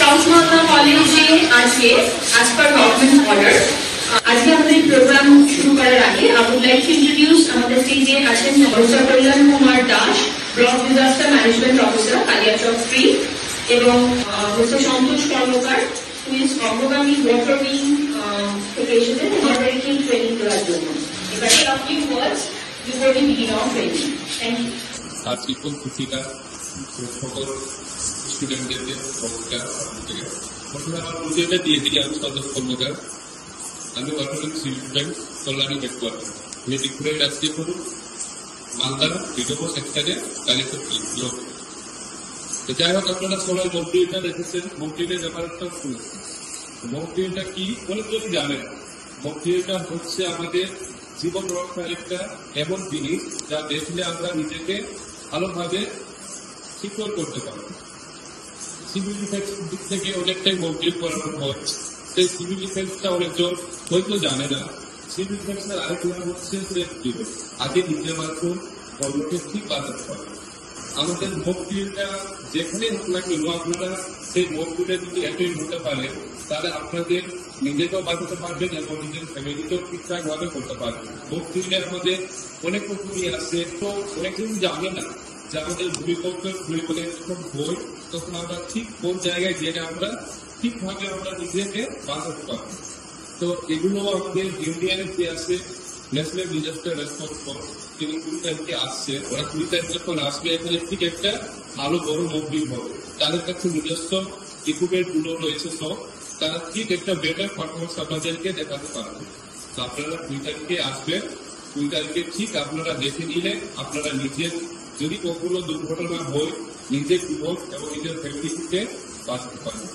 South Malda कॉलेजे आज पर government order आज हमारे प्रोग्राम शुरू करार आगे I would like to introduce हमारे स्टेजे आছেন doctor Kalyan Kumar Das block disaster management officer Kaliachak 3 এবং mister Santosh Karmakar who is অগ্রগামী ওয়াটার উইং থেকে এসেছেন মডারেটিং ট্রেনিং দেওয়ার জন্য এবারে আপনি words before we begin our training thank you आज की कुल खुशिका সকল স্টুডেন্টদের নমস্কার প্রথমে আমার পরিচয়টা দিয়ে দিই আমি সন্তোষ কর্মকার আমি water civil bank Kalyani headquarter মেদিনীপুরের আজকে করুন মালদার বিডোবো সেক্টরে কালেক্টর ব্লক তো যাই হোক আপনারা সবাই মন্ত্রীটা দেখেছেন মন্ত্রীদের ব্যাপারটা শুনেছেন মন্ত্রীটা কি অনেকজন জানেন মন্ত্রীটা হচ্ছে আমাদের জীবন রক্ষার একটা এমন জিনিস যা দেখলে আমরা নিজেকে ভালোভাবে সিকিউর করতে পারবো সিভিল ডিফেন্স দিক থেকে অনেকটাই মন্ত্রীর করানো হয় সেই সিভিল ডিফেন্সটা অনেকজন হয়তো জানে না সিভিল ডিফেন্সের আরেক নাম হচ্ছে আগে নিজে বাঁচুন অন্যকে ঠিক বাঁচাতে পারবে আমাদের মন্ত্রীটা যেখানে হোক না কেন আপনারা সেই মন্ত্রীটা যদি অ্যাটেন্ড হতে পারে তাহলে আপনাদের নিজেকেও বাঁচাতে পারবেন এবং নিজের ফ্যামিলিকেও ঠিকঠাক ভাবে করতে পারবেন মন্ত্রীটা আমাদের অনেক রকমই আছে তো অনেকজন জানে না যে আমাদের ভূমিকম্পের যখন বই তখন আমরা ঠিক কোন জায়গায় গেলে আমরা ঠিকভাবে আমরা নিজেকে বাঁচাতে পারবো তো এগুলো আমাদের ইন্ডিয়ানের যে আছে ন্যাশনাল ডিজাস্টার রেসপন্স ফোর্স তিনি 20 তারিখে আসছে ওরা 20 তারিখ যখন আসবে এখানে ঠিক একটা ভালো বড় মন্দির হবে তাদের কাছে নিজস্ব ইকুইপমেন্ট গুলো রয়েছে সব তারা ঠিক একটা বেটার পারফরমেন্স আপনাদেরকে দেখাতে পারবে তো আপনারা 2 তারিখে আসবেন 2 তারিখে ঠিক আপনারা দেখে নিলে আপনারা নিজের যদি কখনো দুর্ঘটনা হয় নিজের জীবন এবং নিজের ফ্যামিলিকে বাঁচাতে পারবেন।